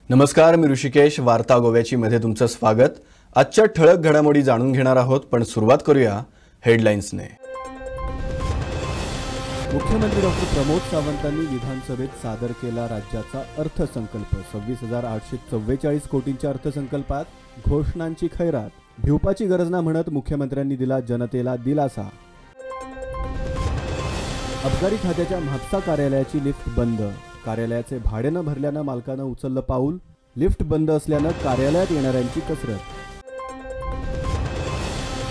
नमस्कार, मी ऋषिकेश. वार्ता गोव्याची मध्ये तुमचं स्वागत. आजच्या ठळक घडामोडी जाणून घेणार आहोत, पण सुरुवात करूया हेडलाईन्सने. मुख्यमंत्री डॉक्टर प्रमोद सावंतांनी विधानसभेत सादर केला राज्याचा अर्थसंकल्प. 26,844 कोटींच्या अर्थसंकल्पात घोषणांची खैरात. भिवपाची गरज ना म्हणत मुख्यमंत्र्यांनी दिला जनतेला दिलासा. अबकारी खात्याच्या म्हापसा कार्यालयाची लिफ्ट बंद. कार्यालयाचे भाडे न भरल्यानं मालकानं उचललं पाऊल. लिफ्ट बंद असल्यानं कार्यालयात येणाऱ्यांची कसरत.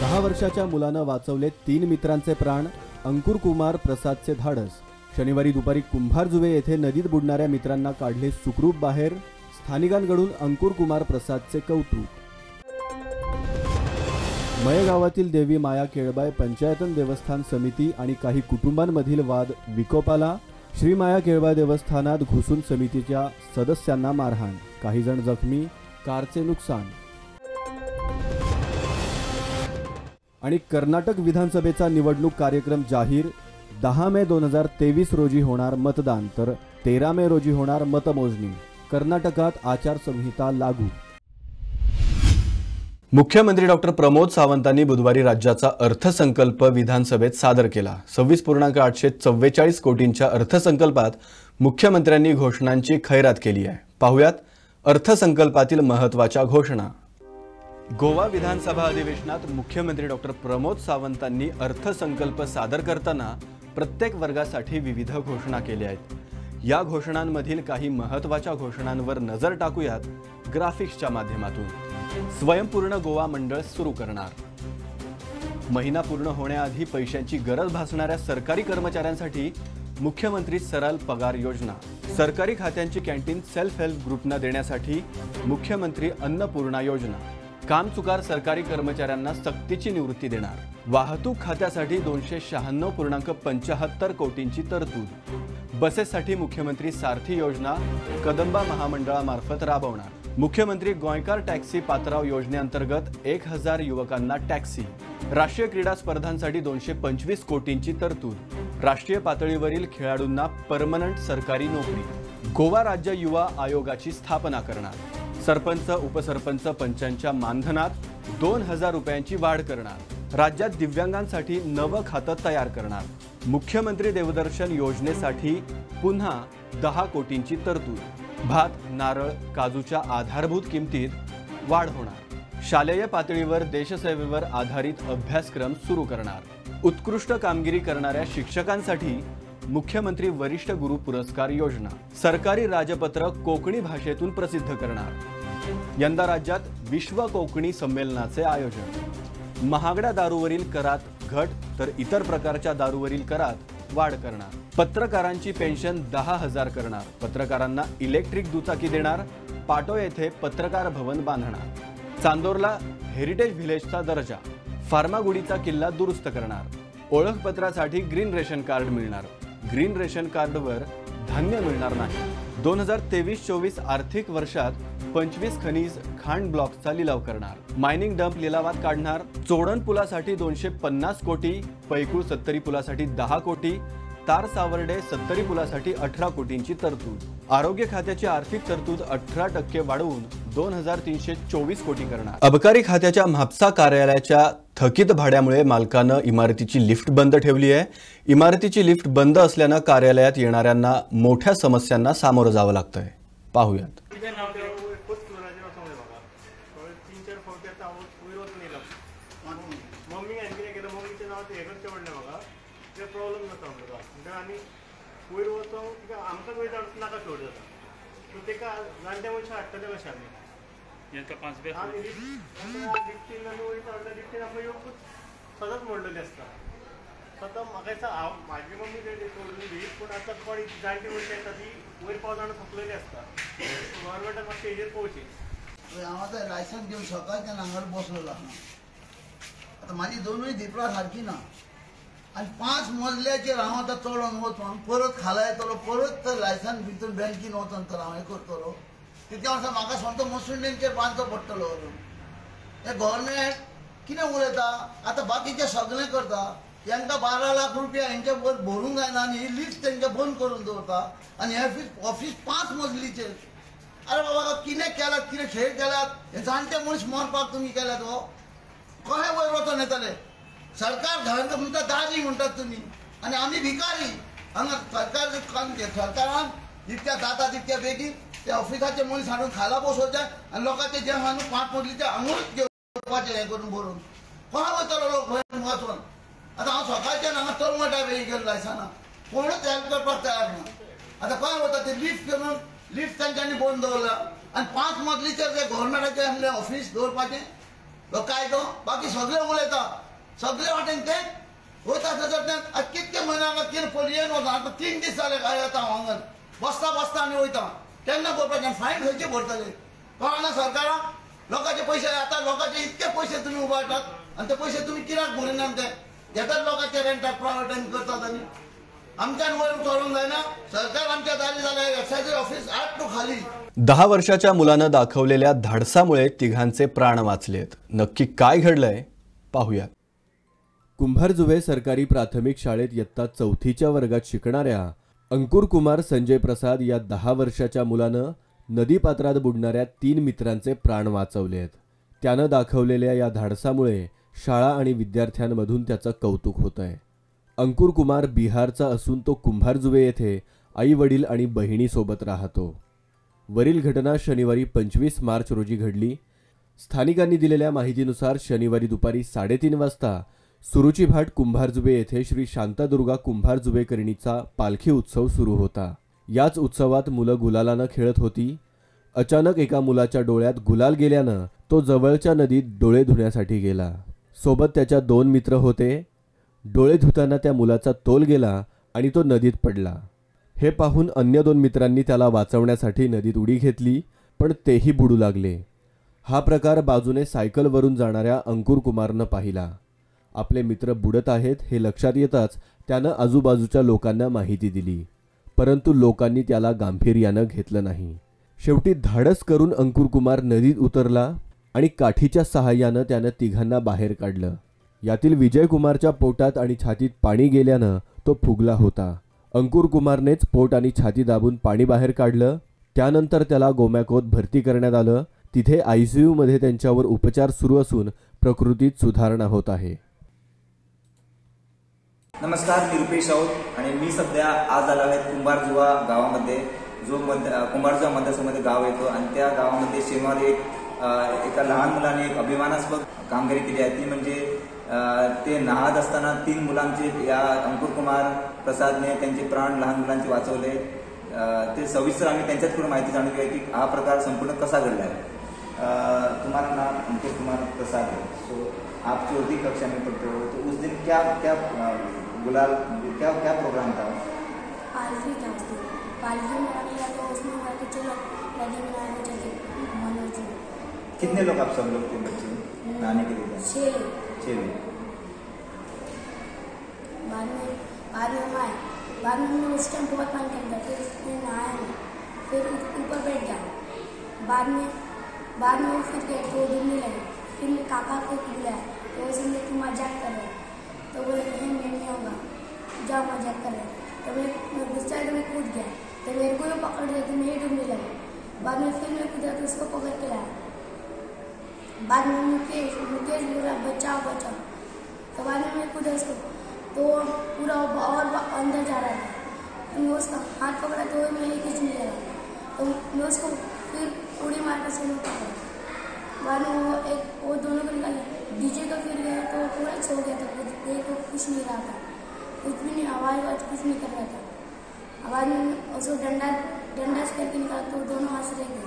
10 वर्षाच्या मुलानं वाचवले 3 मित्रांचे प्राण. अंकुर कुमार प्रसादचे धाडस. शनिवारी दुपारी कुंभारजुवे येथे नदीत बुडणाऱ्या मित्रांना काढले सुखरूप बाहेर. स्थानिकांकडून अंकुर कुमार प्रसादचे कौतुक. मयगावातील देवी माया केळबाई पंचायतन देवस्थान समिती आणि काही कुटुंबांमधील वाद विकोपाला. श्री माया केळबाई देवस्थानात घुसून समितीच्या सदस्यांना मारहाण. काही जण जखमी. कारचे नुकसान. आणि कर्नाटक विधानसभेचा निवडणूक कार्यक्रम जाहीर. 10 मे 2023 रोजी होणार मतदान, तर 13 मे रोजी होणार मतमोजणी. कर्नाटकात आचारसंहिता लागू. मुख्यमंत्री डॉक्टर प्रमोद सावंतांनी बुधवारी राज्याचा अर्थसंकल्प विधानसभेत सादर केला. 26,844 कोटींच्या अर्थसंकल्पात मुख्यमंत्र्यांनी घोषणांची खैरात केली आहे. पाहुयात अर्थसंकल्पातील महत्त्वाच्या घोषणा. गोवा विधानसभा अधिवेशनात मुख्यमंत्री डॉक्टर प्रमोद सावंतांनी अर्थसंकल्प सादर करताना प्रत्येक वर्गासाठी विविध घोषणा केल्या आहेत. या घोषणांमधील काही महत्त्वाच्या घोषणांवर नजर टाकूयात ग्राफिक्सच्या माध्यमातून. स्वयंपूर्ण गोवा मंडळ सुरू करणार. महिना पूर्ण होण्याआधी पैशांची गरज भासणाऱ्या सरकारी कर्मचाऱ्यांसाठी मुख्यमंत्री सरल पगार योजना. सरकारी खात्यांची कॅन्टीन सेल्फ हेल्प ग्रुपना देण्यासाठी मुख्यमंत्री अन्नपूर्णा योजना. कामचुकार सरकारी कर्मचाऱ्यांना सक्तीची निवृत्ती देणार. वाहतूक खात्यासाठी 296.75 कोटींची तरतूद. बसेससाठी मुख्यमंत्री सारथी योजना कदंबा महामंडळामार्फत राबवणार. मुख्यमंत्री गोयकार टॅक्सी पात्राव योजनेअंतर्गत 1000 युवकांना टॅक्सी. राष्ट्रीय क्रीडा स्पर्धांसाठी 225 कोटींची तरतूद. राष्ट्रीय पातळीवरील खेळाडूंना परमनंट सरकारी नोकरी. गोवा राज्य युवा आयोगाची स्थापना करणार. सरपंच उपसरपंच पंचांच्या मानधनात 2000 रुपयांची वाढ करणार. राज्यात दिव्यांगांसाठी नवं खातं तयार करणार. मुख्यमंत्री देवदर्शन योजनेसाठी पुन्हा 10 कोटींची तरतूद. भात, नारळ, काजूच्या आधारभूत किमतीत वाढ होणार. शालेय पातळीवर देशसेवेवर आधारित अभ्यासक्रम सुरू करणार. उत्कृष्ट कामगिरी करणाऱ्या शिक्षकांसाठी मुख्यमंत्री वरिष्ठ गुरु पुरस्कार योजना. सरकारी राजपत्र कोकणी भाषेतून प्रसिद्ध करणार. यंदा राज्यात विश्व कोकणी संमेलनाचे आयोजन. महागड्या दारूवरील करात घट, तर इतर प्रकारच्या दारूवरील करात वाढ करणार. पत्रकारांची पेन्शन 10,000 करणार. पत्रकारांना इलेक्ट्रिक दुचाकी देणार. पाटो येथे पत्रकार भवन बांधणार. चांदोरला हेरिटेज व्हिलेजचा दर्जा. फार्मागुडीचा किल्ला दुरुस्त करणार. ओळखपत्रासाठी ग्रीन रेशन कार्ड मिळणार. ग्रीन रेशन कार्डवर धान्य मिळणार नाही. 2023-24 आर्थिक वर्षात 25 खनिज खाण ब्लॉकचा लिलाव करणार. मायनिंग डंप लिलावात काढणार. चोडण पुलासाठी 250 कोटी. पैकुळ 70 पुलासाठी 10 कोटी. तार सावर्डे 70 पुलासाठी 18 कोटींची तरतूद. आरोग्य खात्याची आर्थिक तरतूद 18% वाढवून 2324 कोटी करणार. अबकारी खात्याच्या म्हापसा कार्यालयाच्या थकीत भाड्यामुळे मालकानं इमारतीची लिफ्ट बंद ठेवली आहे. इमारतीची लिफ्ट बंद असल्यानं कार्यालयात येणाऱ्यांना मोठ्या समस्यांना सामोरं जावं लागतंय. पाहूयात. प्रॉब्लेम नसता आणि वयर वचोंक आमकां वयर नाका सोड जाता सो ताका जाणट्या मनशाक हाडटले कशें आमी लिफ्टीन आमी वयर चडटा. लिफ्टीन आमकां येवंकूच सदांच म्हणलेली आसता. सदां म्हाका दिसता म्हाजी मम्मी सोडलेली, पूण आतां कोण जाणटी मनशां येता ती वयर पावतना थकलेली आसता. गव्हर्मेंटान मातशें हेजेर पळोवची. हांव आतां लायसन्स घेवन सकाळच्यान हांगार बसलेलो आहा. आतां म्हाजी दोनूय दिपडां सारकी ना आणि 5 मजल्याचेर हांव आतां चडोन वचून परत खाला येतलो. परत लायसन्स भितर बँकीन वचून तर हांव हें करतलो. तितक्या वर्सां म्हाका स्वंत मशिनरींचेर बांदचो पडटलो. हे गव्हर्मेंट कितें उलयता? आतां बाकीचे सगळें करता. यांका 12 लाख रुपया हेंचे भरूंक जायना आनी ही लिफ्ट तेंचे बंद करून दवरता. आनी हे ऑफिस 5 मजलीचेर अरे बाबा किने केलात किने खेळ केलात हे जाणटे मनीस मरपाक तुम्ही केल्यात हो कहे वयर वचोन येतले सरकार घरांक म्हणटा दाजी म्हणटात तुम्ही आणि आम्ही भिकारी हांगा सरकारान जितक्या जाता तितक्या बेगीन ते ऑफिसाचे मनीस हाडून खाला बसोवचे आनी लोकांचे जे हाडून 5 मजलीचे आंगूच घेवपाचे हे करून भरून कहा वयतलो लोक भंय वचोन आता हांव सकाळच्यान हांगा तरमटा वेळी गेल्लो आयसाना कोणूच हेल्प करपाक तयार ना आता काय वता ते लिफ्ट करून लिफ्ट तांच्यांनी बंद दवरला आनी 5 मजलीचेर जे गव्हर्मेंटाचे आसले ऑफिस दवरपाचें तो कायदो बाकी सगळे उलयता सगळे वाटेन ते वता थंयसर कितके म्हयन्याक कितें पोलियेन वता आतां 3 दीस जाले काय येता हांगा बसता आनी वयता केन्ना करपाचें फायन खंयचे भरतले कळना सरकाराक लोकांचे पैसे आता लोकांचे इतके पैसे तुम्ही उबारतात आनी ते पैसे तुम्ही कित्याक भरिनात ते घेतात लोकांचे रेंटाक प्रायवेटान करतात आनी आमच्यान वयर चोरूंक जायना सरकार आमच्या दारी जाल्यार एक्सायज ऑफिस आठ टू खाली 10 वर्षाच्या मुलानं दाखवलेल्या धाडसामुळे तिघांचे प्राण वाचलेत. नक्की काय घडलंय पाहूया. कुंभारजुवे सरकारी प्राथमिक शाळेत इयत्ता 4थीच्या वर्गात शिकणाऱ्या अंकुर कुमार संजय प्रसाद या 10 वर्षाच्या मुलानं नदीपात्रात बुडणाऱ्या 3 मित्रांचे प्राण वाचवलेत. त्यानं दाखवलेल्या या धाडसामुळे शाळा आणि विद्यार्थ्यांमधून त्याचं कौतुक होतंय. अंकुर कुमार बिहारचा असून तो कुंभारजुवे येथे आई वडील आणि बहिणीसोबत राहतो. वरील घटना शनिवारी 25 मार्च रोजी घडली. स्थानिकांनी दिलेल्या माहितीनुसार शनिवारी दुपारी 3:30 वाजता सुरुची भाट कुंभारजुवे येथे श्री शांतादुर्गा कुंभारजुवेकर्णीचा पालखी उत्सव सुरू होता. याच उत्सवात मुलं गुलालानं खेळत होती. अचानक एका मुलाच्या डोळ्यात गुलाल गेल्यानं तो जवळच्या नदीत डोळे धुण्यासाठी गेला. सोबत त्याच्या 2 मित्र होते. डोळे धुताना त्या मुलाचा तोल गेला आणि तो नदीत पडला. हे पाहून अन्य 2 मित्रांनी त्याला वाचवण्यासाठी नदीत उडी घेतली, पण तेही बुडू लागले. हा प्रकार बाजूने सायकलवरून जाणाऱ्या अंकुर कुमारनं पाहिला. आपले मित्र बुडत आहेत हे लक्षात येताच त्यानं आजूबाजूच्या लोकांना माहिती दिली, परंतु लोकांनी त्याला गांभीर्यानं घेतलं नाही. शेवटी धाडस करून अंकुर कुमार नदीत उतरला आणि काठीच्या सहाय्यानं त्यानं तिघांना बाहेर काढलं. यातील विजय कुमारच्या पोटात आणि छातीत पाणी गेल्यानं तो फुगला होता. अंकुर कुमारनेच पोट आणि छाती दाबून पाणी बाहेर काढलं. त्यानंतर त्याला गोमॅकोत भरती करण्यात आलं. तिथे ICU मध्ये त्यांच्यावर उपचार सुरू असून प्रकृतीत सुधारणा होत आहे. नमस्कार, मी रुपेश राऊत आणि मी सध्या आज आलो आहे कुंभारजुवा गावामध्ये, जो कुंभारजुवा मतदारसंघामध्ये गाव येतो आणि त्या गावामध्ये शनिवारी एका लहान मुलाने एक अभिमानास्पद कामगिरी केली आहे. ती म्हणजे ते नाहत असताना 3 मुलांचे या अंकुर कुमार प्रसादने त्यांचे प्राण लहान मुलांचे वाचवले. ते सविस्तर आम्ही त्यांच्याकडून माहिती जाणून घेऊया की हा प्रकार संपूर्ण कसा घडला आहे. तुम्हारा नाम अंकुर कुमार प्रसाद है, सो आप 4वीं कक्षा में पढ़ते हो, तो उस दिन क्या क्या गुलाल क्या प्रोग्राम था? पालकी था उस दिन, पालकी में लिया तो उसमें बोला कि चलो नदी में नहाने चलते मनोज जी. कितने लोग आप सब लोग थे बच्चे नहाने के लिए? 6 लोग. बाद में हम आए. बाद में हमने उस टाइम बहुत पानी के अंदर फिर उसमें नहाया नहीं, फिर ऊपर बैठ गया. बाद में वो फिर गए तो डूबने लगे. फिर मैं काका को बुलाया तो वो समझे कि मजाक कर रहे, तो वो मैं नहीं आऊँगा, जाओ मजाक कर रहे. तो मैं गुस्सा है तो मैं कूद गया, तो मेरे को भी पकड़ लिया तो मैं ही डूबने लगा. बाद में फिर मैं कूदा तो उसको पकड़ के लाया. बाद में मुकेश बोला बचाओ. तो बाद में मैं कूदा उसको तो पूरा और अंदर जा रहा था. तो मैं उसका हाथ पकड़ा तो मैं ही खींचने लगा. तो मैं उसको फिर उड़ी मार कर से पकड़ा. बाद में वो दोनों को निकाला. डीजे का फिर गया तो पूरा सो गया था, तो कुछ नहीं रहा था, कुछ भी नहीं, आवाज़ कुछ नहीं कर रहा था. बाद में उसको डंडा से करके निकाला तो दोनों हाथ से रह गए.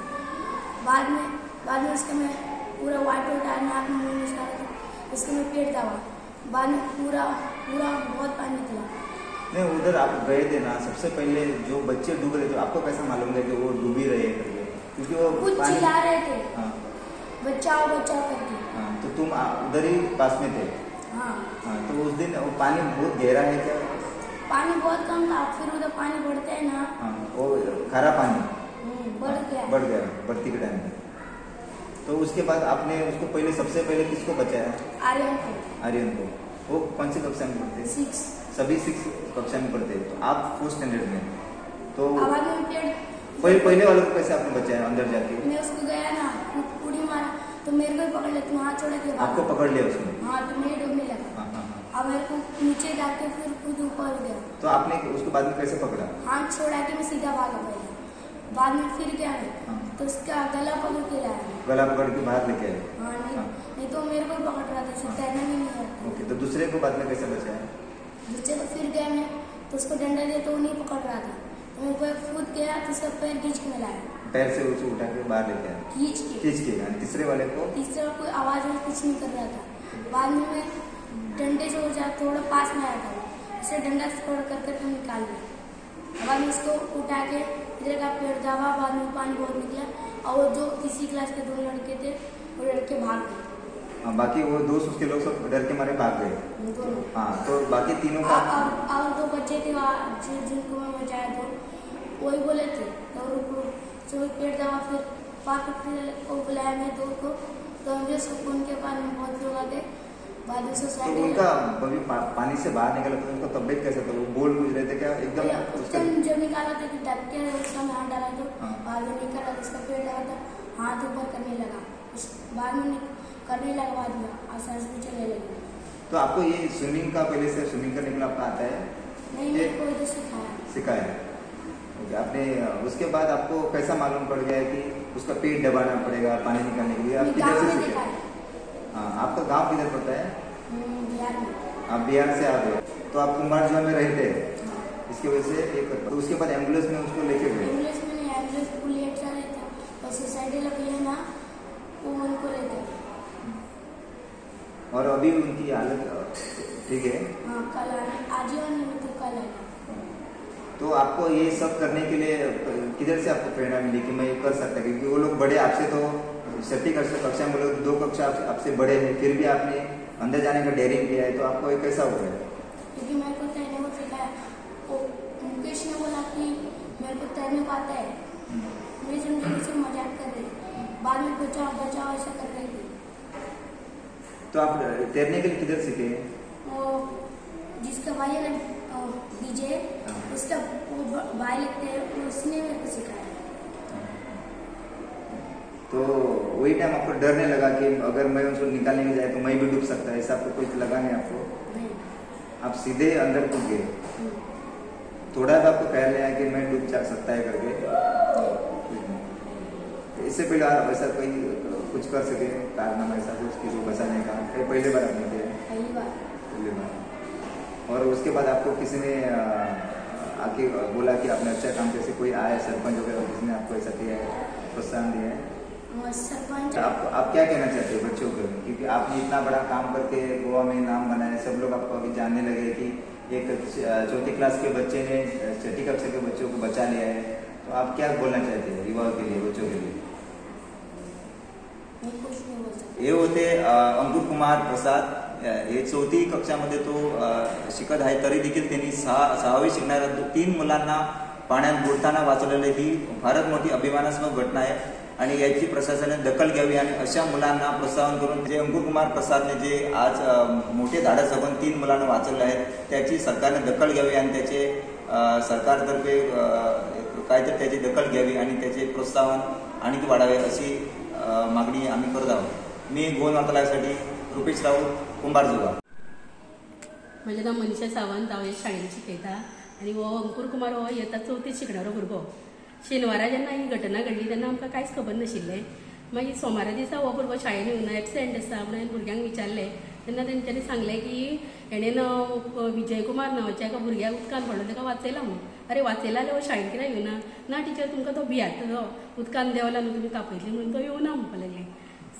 बाद में उसका मैं पूरा वाइट आया, नाक में मुँह में था, उसको मैं पेट दबा. बाद में पूरा बहुत पानी निकला. नहीं, उधर आप गए थे ना, सबसे पहले जो बच्चे डूब रहे थे आपको कैसा मालूम है कि वो डूब ही रहे करके? क्योंकि वो कुछ चिल्ला रहे थे. हाँ, बचाओ करके. हाँ, तो तुम उधर ही पास में थे? हाँ. तो उस दिन वो पानी बहुत गहरा है क्या? पानी बहुत कम था. फिर उधर पानी बढ़ते है ना. हाँ, वो खारा पानी बढ़ गया बढ़ती के टाइम में. तो उसके बाद आपने उसको सबसे पहले किसको बचाया? आर्यन को. वो कौन सी कक्षा में पढ़ते? 6. सभी 6 कक्षा में पढ़ते. तो आप 4th स्टैंडर्ड में. तो बाद में पहले वाले को कैसे आपने बचाया अंदर जाके? मैं उसको गया ना, उड़ी मारा तो मेरे को ही पकड़ लिया, तुम हाथ छोड़ा के आपको पकड़ लिया उसने? हाँ, तो मेरे डूबने लगा। हाँ हाँ हाँ। अब मेरे को नीचे जाके फिर खुद ऊपर हो गया। तो आपने उसको बाद में कैसे पकड़ा? हाथ छोड़ा के मैं सीधा भागा पहले, बाद में फिर क्या है हाँ। तो उसका गला पकड़ के लाया मैं। गला पकड़ के बाहर लेके आए? हाँ, नहीं हाँ। नहीं तो मेरे को ही पकड़ रहा था, इससे तैरना भी नहीं आता। ओके, तो दूसरे को बाद में कैसे बचाया? नीचे तो फिर गया मैं, तो उसको डंडा दिया तो वो नहीं पकड़ रहा था, तो मेरे को कूद गया तो उसका पैर खींच के मिलाया, पैर से उसे उठा के बाहर लेके आए? खींच के। और तीसरे वाले को? तीसरे बार कोई आवाज में कुछ नहीं कर रहा था, बाद में मैं डंडे से हो जा थोड़ा पास में आया था, इसे डंडा से थोड़ा कर करके निकाल दिया। बाद में इसको उठा के इधर का पेड़ दबा, बाद में पानी बहुत निकला और वो जो तीसरी क्लास के 2 लड़के थे वो लड़के भाग गए। बाकी वो दोस्त उसके लोग सब डर के मारे भाग गए? दोनों। हाँ, तो बाकी तीनों का? और 2 बच्चे थे जिनको मैं बचाया, तो वही बोले थे तो रुक पेड़ दबा, फिर पापा को बुलाया मैं 2 को, तो एम्बुलेंस को फोन के पास में बहुत लोग आ गए। बाद में तो सोसाइटी उनका अभी पानी से बाहर निकला तो उनका तबियत कैसा था? वो बोल कुछ रहे थे क्या एकदम? उसका जब निकाला था कि डर के उसका में हाथ डाला, तो हाँ। बाद में निकला तो उसका पेड़ लगा था, हाथ ऊपर करने लगा, बाद में करने लगा, बाद में सांस भी चलने लगी। तो आपको ये स्विमिंग का पहले से स्विमिंग करने के लिए आपका आता है? नहीं, मेरे को इधर सिखाया। ओके, आपने उसके बाद आपको कैसा मालूम पड़ गया है कि उसका पेट दबाना पड़ेगा पानी निकालने के लिए? आप किधर से सीखे? हाँ, आपका गांव किधर पड़ता है? बिहार में। आप बिहार से आ गए, तो आप कुंभारजुआ में रहते हैं, इसकी वजह से एक तो उसके बाद एम्बुलेंस में उसको लेके गए? एम्बुलेंस में नहीं, एम्बुलेंस को लेट जा रहे थे और सोसाइटी लगी है ना, वो उनको लेते। और अभी उनकी हालत ठीक है? हाँ, कल आने, आज ही आने में तो कल आएगा। तो आपको ये सब करने के लिए किधर से आपको प्रेरणा मिली कि मैं ये कर सकता? क्योंकि वो लोग बड़े आपसे तो 6ठी कक्षा में लोग 2 कक्षा आपसे बड़े हैं, फिर भी आपने अंदर जाने का डेयरिंग किया है, तो आपको ये कैसा हुआ है? क्योंकि मेरे को तैरने को सिखाया, मुकेश ने बोला कि मेरे को तैरने को आता है, मैं समझी कि सिर्फ मजाक कर रही, बाद में बचाओ बचाओ ऐसा कर रही थी। तो आप तैरने के लिए किधर सीखे? जिसका भाई है ना विजय, उसका भाई लगते हैं, उसने मेरे को सिखाया। तो वही टाइम आपको डरने लगा कि अगर मैं उसको निकालने के जाए तो मैं भी डूब सकता है, ऐसा आपको कुछ लगा नहीं आपको? नहीं। आप सीधे अंदर कूद गए? थोड़ा सा आपको ख्याल आया कि मैं डूब जा सकता है करके? इससे पहले आप ऐसा कोई कुछ कर सके कारनामा ऐसा कुछ किसी को बचाने का? पहले बार आपने किया? पहली बार। और उसके बाद आपको किसी ने आके बोला कि आपने अच्छा काम कैसे, कोई आया सरपंच वगैरह जिसने आपको ऐसा किया है, प्रोत्साहन दिया है? सरपंच आप क्या कहना चाहते हो बच्चों को? क्योंकि आपने इतना बड़ा काम करके गोवा में नाम बनाया, सब लोग आपको अभी जानने लगे कि एक 4ठी क्लास के बच्चे ने 6ठी कक्षा के बच्चों को बचा लिया है, तो आप क्या बोलना चाहते हैं युवाओं के लिए, बच्चों के लिए? हे होते अंकुर कुमार प्रसाद, हे 4थी कक्षामध्ये तो शिकत आहे, तरी देखील त्यांनी 6वी शिकणाऱ्या 3 मुलांना पाण्यात बुडताना वाचवलेली ही फारच मोठी अभिमानास्पद घटना आहे आणि याची प्रशासनाने दखल घ्यावी आणि अशा मुलांना प्रोत्साहन करून जे अंकुर कुमार प्रसादने जे आज मोठे धाडस दाखवून 3 मुलांना वाचवले आहेत त्याची सरकारने दखल घ्यावी आणि त्याचे सरकारतर्फे काहीतरी त्याची दखल घ्यावी आणि त्याचे प्रोत्साहन आणखी वाढावे अशी मागणी आम्ही करत आहोत। मी गोवन वार्तालासाठी रुपेश राऊत, कुंभारजुवा। म्हजें नांव मनीषा सावंत, हांव हे शाळेंत शिकयता आनी हो अंकुर कुमार हो येता 4थीत शिकणारो भुरगो। शेनवारा जेन्ना ही घटना घडली तेन्ना आमकां कांयच खबर नाशिल्लें। मागीर सोमारा दिसा हो भुरगो शाळेन येवना, एबसेंट आसा म्हणून भुरग्यांक विचारलें तेन्ना तेंच्यांनी सांगलें की हेणेन विजय कुमार नांवाच्या एका भुरग्याक उदकान पडलो, ताका वाचयला म्हणून। अरे वाचयला जाल्यार हो शाळेंत कित्याक येवना? ना टिचर तुमकां तो भियातलो, उदकान देंवला न्हू तुमी तापयतली म्हणून तो येवना म्हणपाक लागले।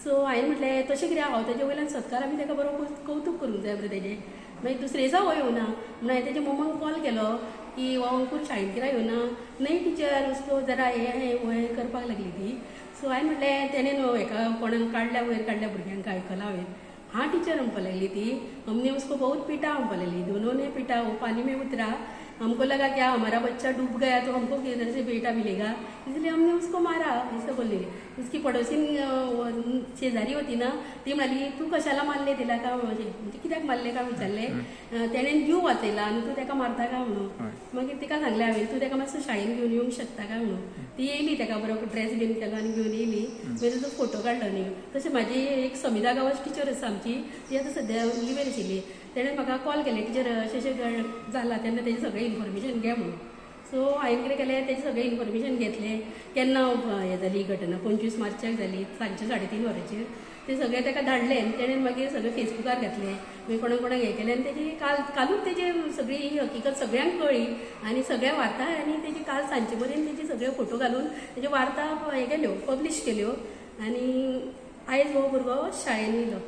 सो हांवें म्हटलें तशें कित्याक हांव तेजे वयल्यान सत्कार आमी ताका बरो कौतूक करूंक जाय बरें तेजें। मागीर दुसरे दिसा हो येवना म्हणून हांवें तेजे मम्माक कॉल केलो की हो अंकुर शाळेंत कित्याक येवना? नाही टिचर उसको जरा हें करपाक लागली ती। सो हांवें म्हटलें तेणेन हेका कोणाक काडल्या वयर काडल्या भुरग्यांक आयकलां हांवें। हाँ टीचर म्हणपाक लागली ती, हमने उसको बहुत पीटा म्हणपाक लागली, दोनों ने पीटा, वो पानी में उतरा हमको लगा क्या हमारा बच्चा डूब गया तो हमको किधर से बेटा मिलेगा, इसलिए हमने उसको मारा ऐसे बोलले. उसकी पडोसीन शेजारी होती ना ती म्हणाली तू कशाला मारले तिला का म्हणजे कित्याक मारले का विचारले. तेणेन जीव वाचयला आनी तू तेका मारता का म्हणून. मागीर तिका सांगले हांवें तू तेका मातसो शाळेन घेवन येवंक शकता काय म्हणून. ती येयली तेका बरो ड्रेस बीन केलो आनी घेवन येयली. मागीर ताचो फोटो काडलो न्ही. तशें म्हाजी एक समिता गांवाची टीचर आसा आमची ती आतां सद्या लिव्हर आशिल्ली. तेणें म्हाका कॉल केले टीचर अशें अशें जाला तेन्ना तेजें सगळें इन्फॉर्मेशन घे म्हणून. सो हांवें कितें केलें तेजें सगळें इन्फॉर्मेशन घेतलें. केन्ना हें जाली घटना 25 मार्चाक जाली सांजचे 3:30 वरांचेर. ते सगळें ताका धाडलें. तेणें मागीर सगळें फेसबुकार घातलें. मागीर कोणाक कोणाक हें केलें आनी तेजी कालूच तेजी सगळी ही हकीकत सगळ्यांक कळ्ळी आनी सगळ्या वार्ताहरांनी तेजी काल सांजचे पर्यंत तेजी सगळे फोटो घालून तेज्यो वार्ता हें केल्यो पब्लीश केल्यो आनी आयज हो भुरगो शाळेन येयलो.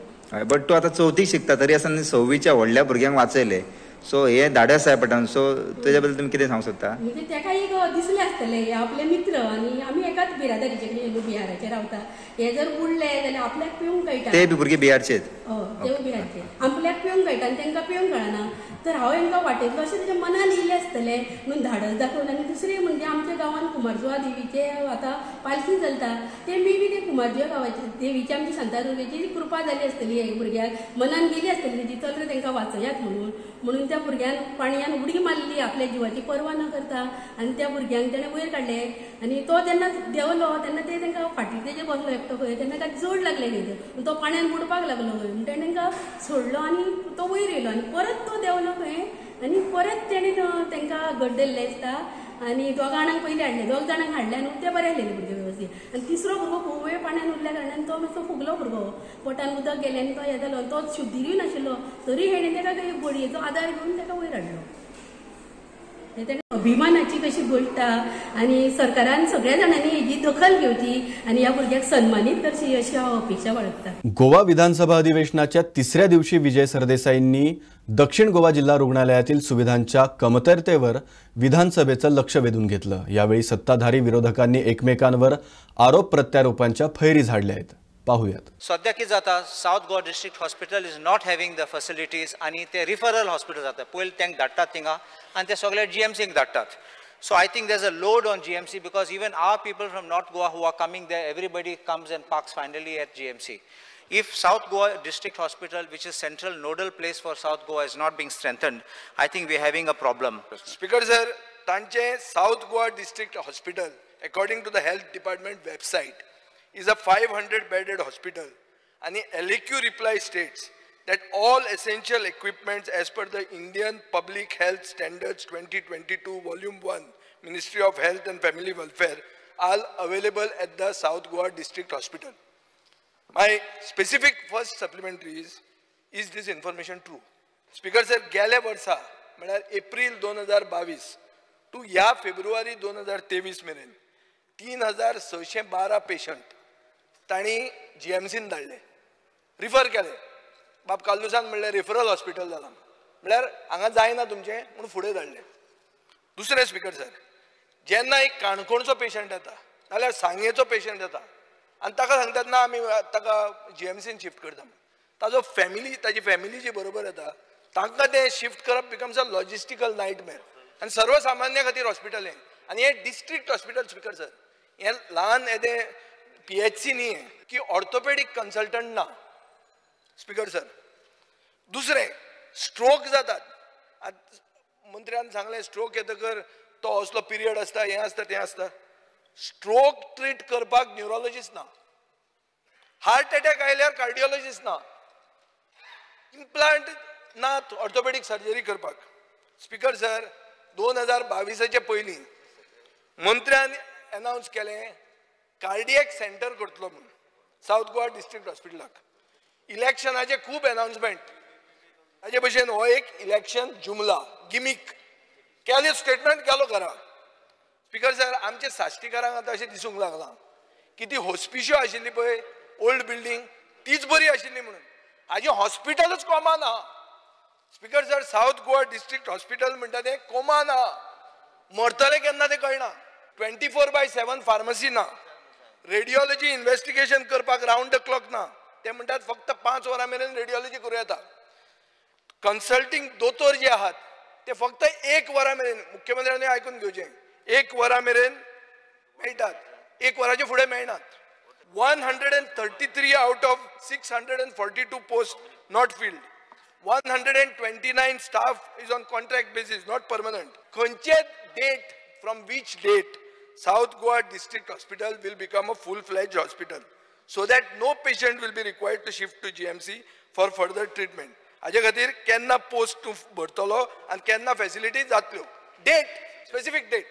बट तूं आतां 4थीक शिकता तरी आसतना 6वीच्या व्हडल्या भुरग्यांक वाचयले. सो हे धाडस जाय पडटा. सो तेज्या बद्दल तुमी कितें सांगूंक सोदता? म्हणजे तेका एक दिसलें आसतलें हे आपले मित्र आनी आमी एकाच बिरादारीचे न्ही बिहाराचे रावता. हे जर बुडले जाल्यार आपल्याक पिवंक कळटा. ते बी भुरगे बिहारचेच? ते बिहारचे. आपल्याक पिवंक कळटा आनी तांकां पिवंक कळना. तर हांव हांकां वाटयतलो अशें तेज्या मनान येयलें आसतलें म्हणून धाडस दाखवलें. आनी दुसरें म्हणजे आमच्या गांवांत कुमारजुवा देवीचे आतां पालखी चलता. ते मे बी ते कुमारजुवा गांवाचे देवीची आमची शांतादुर्गेची कृपा जाली आसतली हे भुरग्याक मनान गेली आसतली तेजी चल रे तांकां वाचयात म्हणून त्या भुरग्यान पाणयान उडी मारली आपल्या जिवाची पर्वा न करता आनी त्या भुरग्यांक तेणें वयर काडले. आनी तो जेन्ना देंवलो तेन्ना ते तांकां फाटीर तेजेर बसलो एकटो खंय तेन्ना ताका जड लागलें खंय. तो पाण्यान बुडपाक लागलो खंय. तेणें तांकां सोडलो आनी तो वयर येयलो आनी परत तो देंवलो खंय आनी परत तेणें तांकां गड्डल्लें दिसता. आनी 2 जाणांक पयलीं हाडलें. 2 जाणांक हाडले आनी ते बरे आसलेले भुरगे वेवस्थीत. आनी तिसरो भुरगो खूब वेळ पाण्यान उरल्या कारणान तो मातसो फुगलो भुरगो. पोटान उदक गेलें आनी तो हें जालो. तो शुद्धीरूय नाशिल्लो तरी हेणें ताका काही बडयेचो आदार घेवन ताका वयर हाडलो. अभिमानाची कशी गोष्ट आनी सरकारान सगळ्या जाणांनी हेजी दखल घेवची आनी ह्या भुरग्याक सन्मानीत करची अशी हांव अपेक्षा बाळगता. गोवा विधानसभा अधिवेशनाच्या 3ऱ्या दिवशी विजय सरदेसाईंनी दक्षिण गोवा जिल्हा रुग्णालयातील सुविधांच्या कमतरतेवर विधानसभेचं लक्ष वेधून घेतलं. यावेळी सत्ताधारी विरोधकांनी एकमेकांवर आरोप प्रत्यारोपांच्या फैरी झाडल्या आहेत. पाहूयात. सध्या कितें जाता south Goa district hospital is not having the facilities आनी ते रिफरल हॉस्पिटल जाता पयलीं तांकां धाडटात थिंगा आनी ते सगळे GMCक धाडटात. So I think there's a load on GMC because even our people from North Goa who are coming there, everybody comes and parks finally at GMC. If South Goa District Hospital, which is central nodal place for South Goa, is not being strengthened, I think we're having a problem. Speaker sir, तांचे South Goa District Hospital, according to the Health Department website, is a 500-bedded hospital. And the LAQ reply states that all essential equipments as per the Indian Public Health Standards 2022 Volume 1, Ministry of Health and Family Welfare, are available at the South Goa District Hospital. My specific first supplementary is this information true? Speaker sir, गेल्या वर्सा म्हळ्यार April 2022 to ह्या February 2023 मेरेन 3612 patient तांणी GMCन धाडले, refer केले. बाब कालुसांक म्हणलें रेफरल हॉस्पिटल जालां म्हळ्यार हांगा जायना तुमचें म्हणून फुडें धाडलें. दुसरें स्पिकर सर, जेन्ना एक काणकोणचो पेशंट येता नाल्यार सांगेचो पेशंट येता आनी ताका सांगतात ना आमी ताका GMCन शिफ्ट करता, ताजो फॅमिली ताजी फॅमिली जी बरोबर येता तांकां तें शिफ्ट करप बिकम्स अ लॉजिस्टिकल नायटमेर आनी सर्वसामान्या खातीर हॉस्पिटल हें. आनी हें डिस्ट्रिक्ट हॉस्पिटल स्पिकर सर, हें ल्हान येदें PHC न्ही की ऑर्थोपेडीक कन्सल्टंट ना स्पिकर सर. दुसरें, स्ट्रोक जातात. मंत्र्यान सांगलें स्ट्रोक येतकर तो असलो पिरियड आसता, हें आसता तें आसता. स्ट्रोक ट्रीट करपाक न्युरोलॉजिस्ट ना, हार्ट अटॅक आयल्यार कार्डियोलॉजिस्ट ना, इम्प्लांट नात ऑर्थोपेडीक सर्जरी करपाक. स्पिकर सर, 2022चे पयलीं मंत्र्यान अनाउन्स केलें कार्डियक सेंटर करतलो म्हणून साउथ गोवा डिस्ट्रिक्ट हॉस्पिटलाक. इलेक्शनाचे खूब अनाउन्समेंट, हाजे भशेन हो एक इलेक्शन जुमला गिमीक केले, स्टेटमेंट केलो घरा. स्पिकर सर, आमचे साश्टीकारांक आतां अशें दिसूंक लागलां की ती हॉस्पिश्यो आशिल्ली पळय ओल्ड बिल्डींग तीच बरी आशिल्ली म्हणून. हाजें हॉस्पिटलूच कोमान आहा. Speaker sir, south Goa district hospital म्हणटा तें कोमान आहा. मरतले केन्ना तें कळना. 24/7 फार्मसी ना, रेडियोलॉजी इन्व्हेस्टिगेशन करपाक रावंड द क्लॉक ना. ते म्हणटात फक्त 5 वरां मेरेन रेडियोलॉजी करूं येता. कन्सल्टींग दोतोर जे आहात ते फक्त 1 वरा मेरेन मुख्यमंत्र्यांनी आयकून घेवचें 1 वरा मेरेन मेळटात 1 वराचे फुडें मेळनात 133 out of 642 posts not filled 129 staff is on contract basis not permanent खंयचे date from which date South Goa District Hospital will become a full-fledged hospital so that no patient will be required to shift to GMC for further treatment. हाजे खातीर केन्ना post तूं भरतलो आनी केन्ना facility जातल्यो date specific date.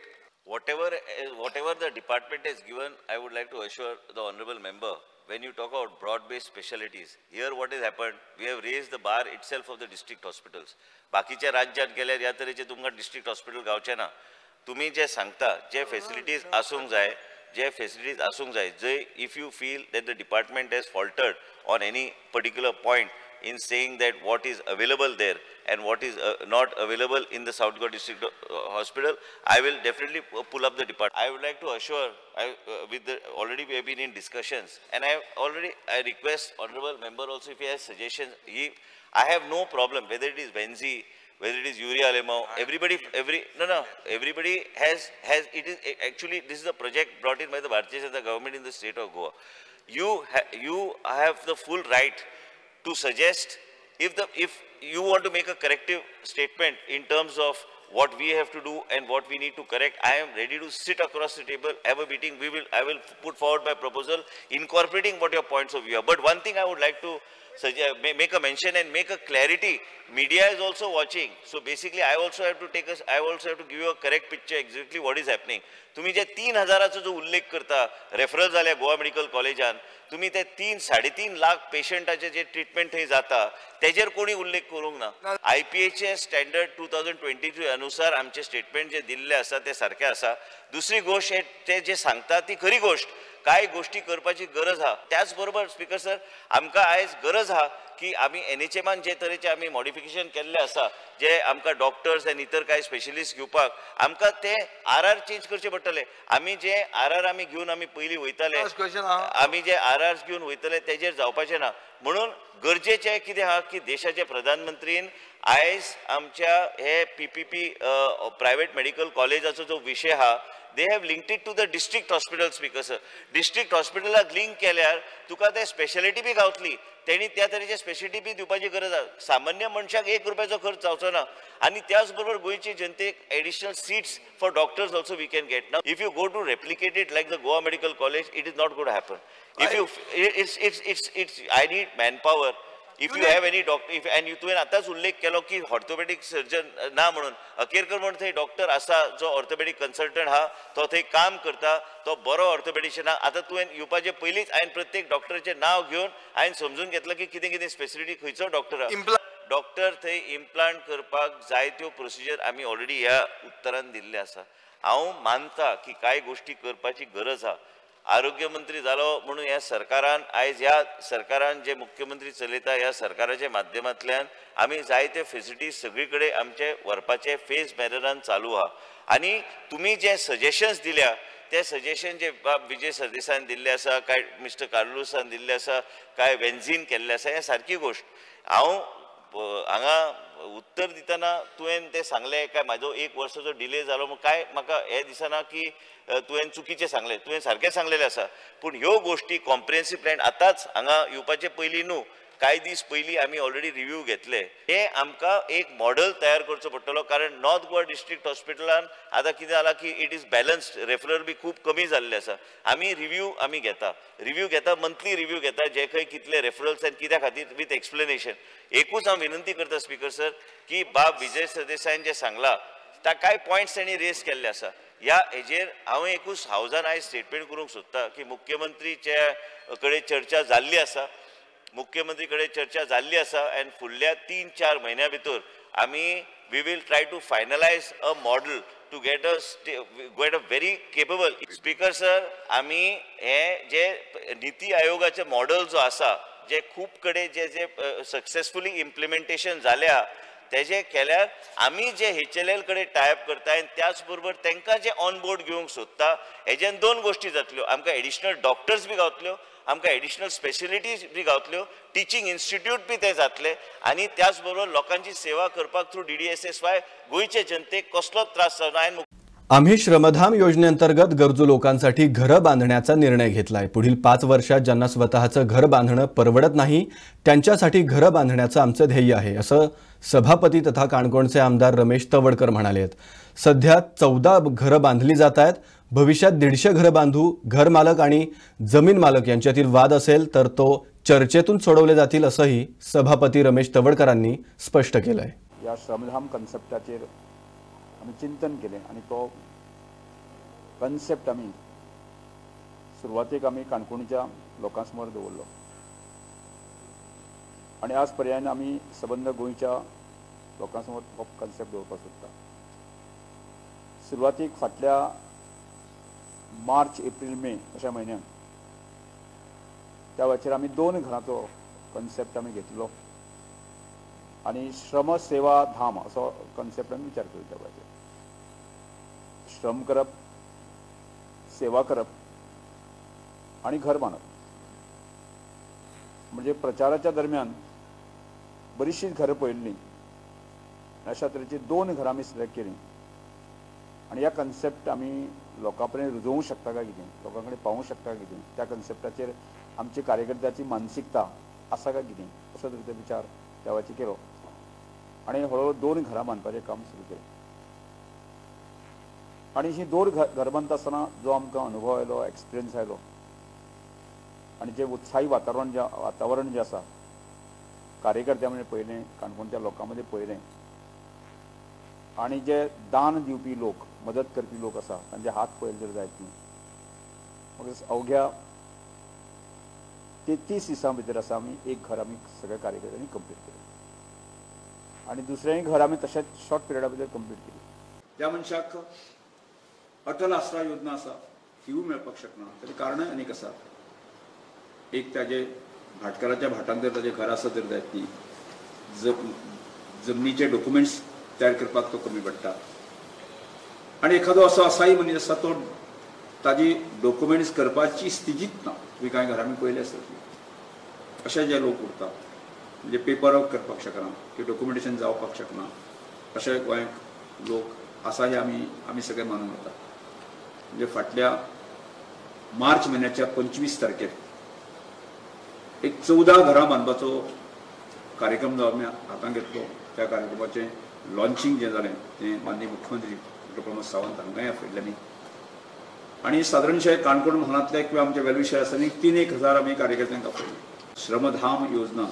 Whatever the department has given, I would like to assure the honourable member, when you talk about broad-based specialities, here what has happened, we have raised the bar itself of the district hospitals. बाकीच्या राज्यात गेल्यार ह्या तरेचे तुमकां district hospital गावचे ना. तुम्ही जे सांगता जे फॅसिलिटीज आसूंक जाय जंय if you feel that the department has faltered on any particular point in saying that what is available there and what is not available in the South Goa District Hospital, I will definitely pull up the department. I would like to assure, already we have been in discussions, and I request honourable member also if he has suggestions. I have no problem whether it is Benzi, whether it is urea lemon, everybody has it is actually this is a project brought in by the Bharatiya Janata government in the state of Goa. You have the full right to suggest if you want to make a corrective statement in terms of what we have to do and what we need to correct. I am ready to sit across the table, have a meeting. I will put forward my proposal incorporating what your points of view are. But one thing I would like to make a mention and make a clarity. Media is also watching, so basically I also have to give you a correct picture exactly what is happening. तुम्ही जे 3,000चा जो उल्लेख करता referral झाल्या Goa medical कॉलेजान तुम्ही ते 3-3.5 लाख पेशंटाचे जे treatment थंय जाता तेजेर कोणी उल्लेख करूंक ना. IPH स्टँडर्ड 2023 अनुसार आमचे स्टेटमेंट जे दिल्ले आसा ते सारखे आसा. दुसरी गोष्ट ते जे सांगता ती खरी गोष्ट. काय गोष्टी करपाची गरज हा. त्याच बरोबर स्पीकर सर आमकां आयज गरज हा की आमी NHMान जे तरेचे आमी मॉडिफिकेशन केल्ले आसा जे आमकां डॉक्टर्स आनी इतर काय स्पेशलिस्ट घेवपाक आमकां ते RR चेंज करचे पडटले. आमी जे RR आमी घेवन आमी पयलीं वयताले आमी जे RRs घेवन वयतले तेजेर जावपाचें ना. म्हणून गरजेचें कितें आहा की देशाचे प्रधानमंत्रीन आयज आमच्या हे PPP प्रायवेट मेडिकल कॉलेजाचो जो विशय हा they have linked it to the district hospital speaker sir. District hospital link केल्यार तुका ते स्पेशालिटी बी गावतली. तेणी त्या तरेचे स्पेशालिटी बी दिवपाची गरज आसा. सामान्य मनशाक 1 रुपयाचो खर्च जावचो ना. आणि त्याच बरोबर गोंयची जनतेक additional seats for doctors also we can get. Now if you go to replicate it like the Goa Medical College, it is not going to happen. If you it's I need manpower. If you have any doctor, and तुवें आतांच उल्लेख केलो की orthopaedic surgeon ना म्हणून अकेरकर म्हणून थंय doctor आसा जो ऑर्थोपेडिक कन्सल्टंट हा तो थंय काम करता तो बरो ऑर्थोपेडिशन हा. आतां तुवें येवपाचे पयलींच हांवें प्रत्येक डॉक्टराचें नांव घेवन हांवें समजून घेतलं की कितें कितें स्पेसिलिटी खंयचो डॉक्टर हा. डॉक्टर थंय इम्प्लांट करपाक जाय त्यो प्रोसिजर आमी ऑलरेडी ह्या उत्तरान दिल्ले आसा. हांव मानता की कांय गोष्टी करपाची गरज हा. आरोग्य मंत्री जालो म्हणून ह्या सरकारान आयज ह्या सरकारान जे मुख्यमंत्री चलयता ह्या सरकाराच्या माध्यमांतल्यान आमी जायते फेसिलिटीज सगळी कडेन आमचे व्हरपाचे फेज मॅनरान चालू आहा. आनी तुमी जे सजेशन्स दिल्या ते सजेशन जे विजय सरदेसायन दिल्ले आसा काय मिस्टर कार्लोसान दिल्ले आसा काय वेन्झीन केल्ले आसा हे सारकी गोष्ट. हांव हांगा उत्तर दितना तुवें ते सांगले काय म्हाजो 1 वर्साचो डिले जालो म्हूण काय म्हाका हे दिसना की तुवें चुकीचें सांगलें. तुवें सारकें सांगलेलें आसा. पूण ह्यो गोष्टी कॉम्प्रिहेन्सीव प्लॅन आतांच हांगा येवपाचे पयलीं न्हू कांय दीस पयलीं आमी ऑलरेडी रिव्यू घेतले. हे आमकां एक मॉडेल तयार करचो पडटलो कारण नॉर्थ गोवा डिस्ट्रिक्ट हॉस्पिटलान आतां कितें जाला की इट इज बॅलन्स्ड रेफरल बी खूब कमी जाल्ले आसा. आमी रिव्यू घेता मंथली रिव्यू घेता जे खंय कितले रेफरल्स आनी कित्या खातीर विथ एक्सप्लेनेशन. एकूच हांव विनंती करता स्पीकर सर की बाब विजय सरदेसायन जे सांगला त्या कांय पॉयंट्स तांणी रेज केल्ले आसा. ह्या हेजेर हांव एकूच हावजान आयज स्टेटमेंट करूंक सोदता की मुख्यमंत्रीच्या कडेन चर्चा जाल्ली आसा. मुख्यमंत्री कडेन चर्चा जाल्ली आसा एंड फुडल्या 3-4 म्हयन्या भितर आमी we will try to finalise a model to get a very capable. Speaker sir आमी हे जे नीती आयोगाचे मॉडल जो आसा जे खूब कडेन जे सक्सेसफुली इम्प्लिमेंटेशन जाल्या तेजे केल्यार आमी जे HLL कडेन टायप करता आनी त्याच बरोबर तांकां जे ऑन बोर्ड घेवंक सोदता हेज्यान 2 गोष्टी जातल्यो. आमकां एडिशनल डॉक्टर्स बी गावतल्यो आमकां एडिशनल स्पेशलिटीज बी गावतल्यो, टिचींग इन्स्टिट्यूट बी ते जातले आनी त्याच बरोबर लोकांची सेवा करपाक थ्रू DDSSY गोंयचे जनतेक कसलोच त्रास जावना. हांवें आम्ही श्रमधाम योजनेअंतर्गत गरजू लोकांसाठी घरं बांधण्याचा निर्णय घेतलाय. पुढील 5 वर्षात ज्यांना स्वतःचं घर बांधणं परवडत नाही त्यांच्यासाठी घरं बांधण्याचं आमचं ध्येय आहे, असं सभापती तथा काणकोणचे आमदार रमेश तवडकर म्हणालेत. सध्या 14 घरं बांधली जात आहेत. भविष्यात 150 घरं बांधू. घर मालक आणि जमीन मालक यांच्यातील वाद असेल तर तो चर्चेतून सोडवले जातील, असंही सभापती रमेश तवडकरांनी स्पष्ट केलंय. या श्रमधाम कन्सेप्टाचेर आमी चिंतन केलें आनी तो कन्सेप्ट आमी सुरवातेक आमी काणकोणच्या लोकां समोर दवरलो आनी आज पर्यायान आमी सबंद गोंयच्या लोकां समोर हो कन्सेप्ट दवरपाक सोदता. सुरवातीक फाटल्या मार्च, एप्रील, मे अशा म्हयन्यांत त्या वेळाचेर आमी 2 घरांचो कन्सेप्ट आमी घेतलो आनी श्रम सेवा धाम असो कन्सेप्ट आमी विचार केलो. त्या वेळाचेर श्रम करप, सेवा करप आणि घर बांदप म्हणजे प्रचाराच्या दरम्यान बरीचशीं घरां पळयल्लीं. अशा तरेची 2 घरां आमी सिलेक्ट केलीं आनी ह्या कन्सेप्ट आमी लोकां पर्यंत रुजोवंक शकता काय कितें, लोकां कडेन पावूंक शकता काय कितें, त्या कन्सेप्टाचेर आमची कार्यकर्त्याची मानसिकता आसा काय कितें असो तरेचो विचार त्या वेळाचेर केलो आनी हळूहळू 2 घरां बांदपाचें काम सुरू केलें. आनी ही 2 घर बांदता आसतना जो आमकां अनुभव आयलो, एक्सपिरियन्स आयलो आनी जे उत्साही वातावरण जें आसा कार्यकर्त्यां मदीं पळयलें, काणकोणच्या लोकां मदीं पळयलें आनी जे दान दिवपी लोक, मदत करपी लोक आसा तांचे हात पळयले जर जायत न्ही. मग अवघ्या 33 दिसां भितर आसा आमी एक घर आमी सगळ्या कार्यकर्त्यांनी कंप्लीट केलें आनी दुसरेंय घर आमी तशेंच शॉर्ट पिरियडा भितर कंप्लीट केलें. त्या मनशाक अटल आसरा योजना आसा हिवूय मेळपाक शकना. ताचें कारणां अनेक आसा. एक ताजे भाटकाराच्या भाटांत जर ताजें घर आसा तर जायत न्ही, जमनीचे डॉक्युमेंट्स तयार करपाक तो कमी पडटा आनी एखादो असो असाही मनीस आसा तो ताजी डॉक्युमेंट्स करपाची स्थितीत ना. तुम्ही कांय घरांनी पळयले आसत अशे जे लोक उरता म्हणजे पेपर वर्क करपाक शकना की डॉक्युमेंटेशन जावपाक शकना अशे गोंयांत लोक आसा हे आमी सगळे मानून वता. म्हणजे फाटल्या मार्च म्हयन्याच्या 25 तारखेर एक 14 घरां बांदपाचो कार्यक्रम जो आमी हातांत घेतलो. त्या कार्यक्रमाचें लॉन्चिंग जें जालें तें माननीय मुख्यमंत्री डॉ. प्रमोद सावंत हांकांय आपयल्ल्यांनी आनी सादारणशे काणकोण म्हालांतले किंवा आमचे वेलविशय आसा न्ही 3-1 हजार आमी कार्यकर्त्यांक आपयले. श्रमधाम योजना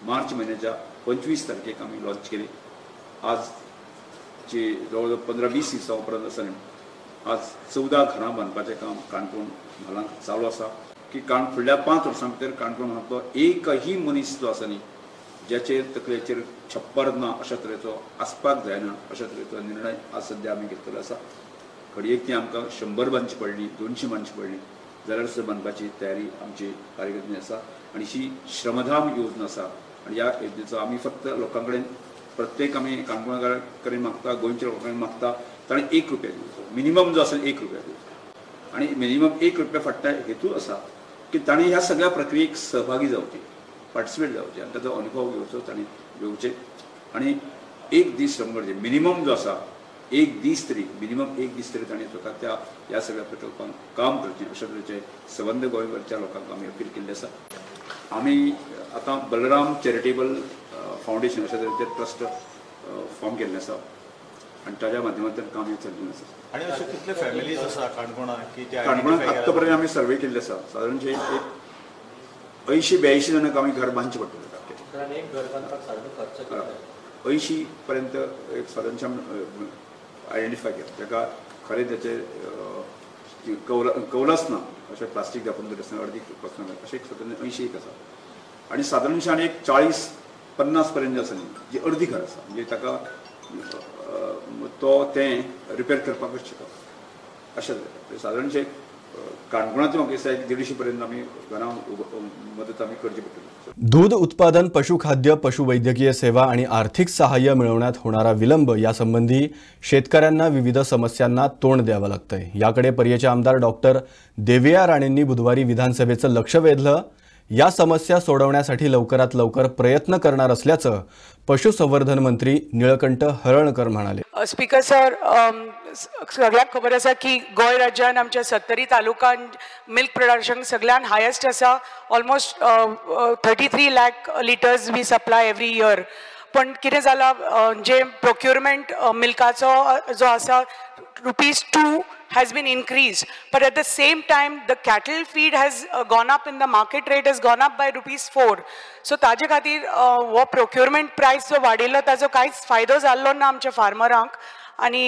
मार्च म्हयन्याच्या 25 तारखेक आमी लॉन्च केली. आजची जवळ 15-20 दिसां उपरांत आसा न्ही आज 14 घरां बांदपाचें काम काणकोण म्हालांत चालू आसा की फुडल्या 5 वर्सां भितर काणकोण म्हालांतलो एकही मनीस जो आसा न्ही ज्याचेर तकलेचेर छप्पर ना अशा तरेचो आसपाक जायना अशा तरेचो निर्णय आज सध्या आमी घेतलेलो आसा. घडयेक ती आमकां 100 मानची पडली, 200 मानची पडली जाल्यार सुद्दां बांदपाची तयारी आमची कार्यकर्त्यांनी आसा आनी ही श्रमधाम योजना आसा आनी ह्या योजनेचो आमी फक्त लोकां कडेन प्रत्येक आमी काणकोणकार कडेन मागता, गोंयच्या लोकां कडेन मागता ताणें 1 रुपया दिवचो. मिनिमम जो आसा 1 रुपया दिवचो आनी मिनिमम 1 रुपया फाटल्या हेतू आसा की ताणें ह्या सगळ्या प्रक्रियेक सहभागी जावचें, पार्टिसिपेट जावचें आनी ताचो अनुभव घेवचो ताणें घेवचें आनी 1 दीस श्रम करचें. मिनिमम जो आसा 1 दीस तरी मिनिमम 1 दीस तरी ताणें स्वता ह्या सगळ्या प्रकल्पांत काम करचें अशा तरेचे सबंद गोंयभरच्या लोकांक आमी अपील केल्लें आसा. आमी आतां बलराम चॅरिटेबल फावंडेशन अशा तरेचे ट्रस्ट फॉर्म केल्लें आसा आनी ताच्या माध्यमांतल्यान काम हें चलिल्लें आसा. आनी अशे कितले फॅमिलीज आसा काणकोणाक की काणकोणाक आत्ता पर्यंत आमी सर्वे केल्ले आसा. सादारणशे 80-82 जाणांक आमी घर बांदचें पडटलें. 80 पर्यंत एक सादारणशे आयडेंटिफाय केला ताका खरें तेचे कौलास ना अशें प्लास्टीक दाखोवन दर आसतना अर्दी प्रश्न अशें एक सादारण 80 एक आसा आनी सादारणशे आनी एक 40-50 पर्यंत जे आसा न्ही जी अर्दी घर आसा म्हणजे ताका तो तें रिपेर करपाकच शिकप अशें सादारणशे काणकोणाचो म्हाका दिसता 150 पर्यंत आमी घरां मदत आमी करची पडटली. दूध उत्पादन, पशुखाद्य, पशुवैद्यकीय सेवा आणि आर्थिक सहाय्य मिळवण्यात होणारा विलंब यासंबंधी शेतकऱ्यांना विविध समस्यांना तोंड द्यावं लागतंय. याकडे पर्येचे आमदार डॉक्टर देविया राणेंनी बुधवारी विधानसभेचं लक्ष वेधलं. या समस्या सोडवण्यासाठी लवकरात लवकर प्रयत्न करणार असल्याचं पशुसंवर्धन मंत्री निळकंठ हरळकर म्हणाले. स्पीकर सर, सगळ्यांक खबर आसा की गोंय राज्यान आमच्या 70 तालुकांत मिल्क प्रोडक्शन सगळ्यान हायेस्ट आसा. Almost 33 lakh litres we supply every year. पण कितें जालां, जे प्रोक्युरमेंट मिल्काचो जो आसा ₹2 has been increased, but at the same time the cattle feed has gone up in the market rate has gone up by ₹4. So ताजे खातीर वो procurement price जो वाडिल्लो ताजो कांयच फायदो जाल्लो ना आमच्या फार्मरांक. आनी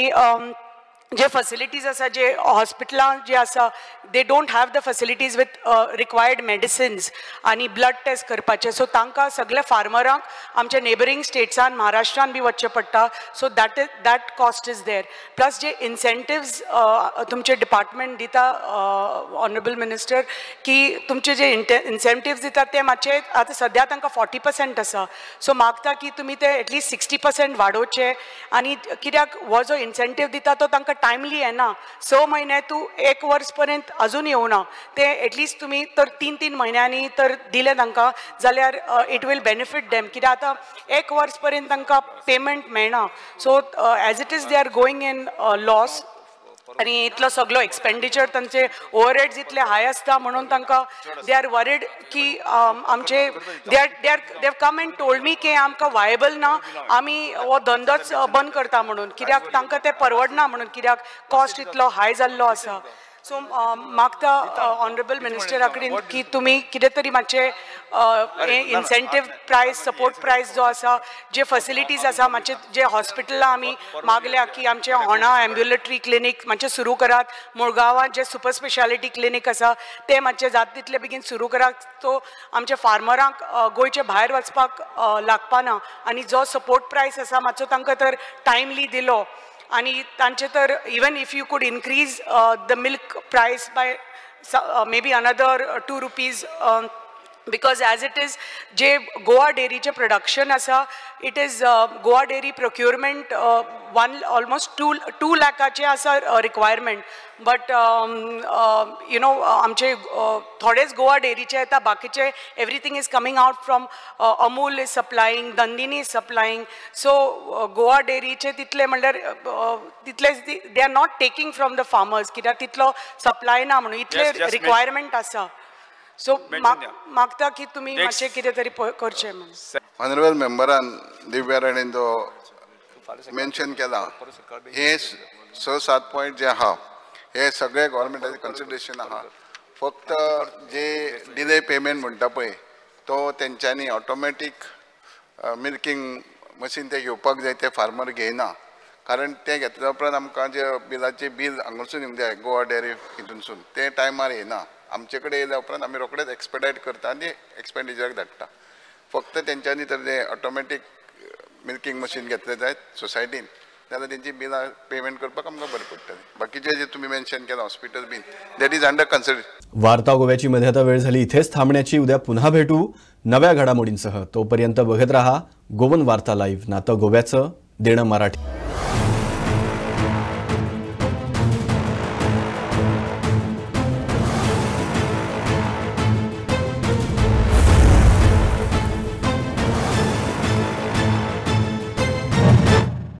जे फॅसिलिटीज आसा, जे हॉस्पिटलां जे आसा, they don't have the facilities with required medicines आनी ब्लड टेस्ट करपाचे. सो तांकां सगळ्या फार्मरांक आमच्या नेबरिंग स्टेट्सान, महाराष्ट्रान बी वचचें पडटा. So that cost is there. Plus जे इन्सेंटिव्स तुमचे डिपार्टमेंट दिता, ऑनरेबल मिनिस्टर, की तुमचे जे इन्सेंटिव्स दितात ते मातशे आतां सद्या तांकां 40% आसा. सो मागता की तुमी ते एटलीस्ट 60% वाडोवचे. आनी कित्याक हो जो इन्सेंटीव दिता तो तांकां टायमली येना. 6 म्हयने तूं 1 वर्स पर्यंत अजून येवना. ते एटलीस्ट तुमी तर 3-3 म्हयन्यांनी तर दिले तांकां जाल्यार इट वील बेनिफीट देम. कित्याक आतां 1 वर्स पर्यंत तांकां पेमेंट मेळना. So as it is they are going in loss. आनी इतलो सगळो एक्सपेंडिचर तांचे ओवरहेड्स इतले हाय आसता म्हणून तांकां दे आर वरीड की आमचे they have come and told me की आमकां वायबल ना, आमी हो धंदोच बंद करता म्हणून. कित्याक तांकां ते परवडना म्हणून, कित्याक कॉस्ट इतलो हाय जाल्लो आसा. सो मागता ऑनरेबल मिनिस्टरा कडेन की तुमी कितें तरी मातशे इन्सेंटीव प्रायस, सपोर्ट प्रायस जो आसा, जे फॅसिलिटीज आसा, मातशे जे हॉस्पिटलां आमी मागल्या की आमचे होणा एम्ब्युलेटरी क्लिनीक मातशे सुरू करात. मुळगांवांत जे सुपर स्पेशालिटी क्लिनीक आसा ते मातशे जाता तितले बेगीन सुरू करात. तो आमच्या फार्मरांक गोंयचे भायर वचपाक लागपाना. आनी जो सपोर्ट प्रायस आसा मातसो तांकां तर टायमली दिलो. आणि तांचे तर इवन इफ यू कुड increase the milk price by maybe another ₹2 because as it is जे गोवा डेरीचे प्रोडक्शन आसा, it is Goa dairy procurement almost 2 लाखाचे आसा रिक्वायरमेंट. बट यू नो आमचे थोडेच गोवा डेरीचे येता, बाकीचे everything is coming out from Amul is supplying, Nandini is supplying. So Goa डेरीचे तितले म्हणल्यार तितले they are not taking from the farmers, कित्याक तितलो सप्लाय ना म्हणून इतले रिक्वायरमेंट आसा. सो मागता की तुम्ही मातशें कितें तरी करचें म्हणून. ऑनरेबल मेंबरान दिव्या राणेन जो मेन्शन केला, हे 6-7 पॉयंट जे आहा हे सगळे गव्हर्मेंटाचे कन्सिडरेशन आहा. फक्त जे डिले पेमेंट म्हणटा पळय तो तेंच्यांनी ऑटोमॅटीक मिल्किंग मशीन ते घेवपाक जाय, ते फार्मर घेयना. कारण ते घेतल्या उपरांत आमकां जे बिलाचे बील हांगासून येवंक जाय गोवा डेअरी हितूनसून, ते टायमार येना. आमचे कडेन येयल्या उपरांत आमी रोखडेच एक्सपेडायट करता आनी एक्सपेंडिचराक धाडटा. फक्त तेंच्यांनी तर ते ऑटोमॅटीक मिल्किंग मशीन घेतले जायत सोसायटीन, जाल्यार तेंची बिलां पेमेंट करपाक आमकां बरें पडटलें. बाकीचे जे तुमी मेन्शन केला हॉस्पिटल बीन, दॅट इज अंडर कन्सिडरेशन. वार्ता गोव्याची मध्ये आता वेळ झाली इथेच थांबण्याची. उद्या पुन्हा भेटू नव्या घडामोडींसह. तोपर्यंत बघत रहा गोवन वार्ता लाईव्ह, नातं गोव्याचं, देणं मराठी.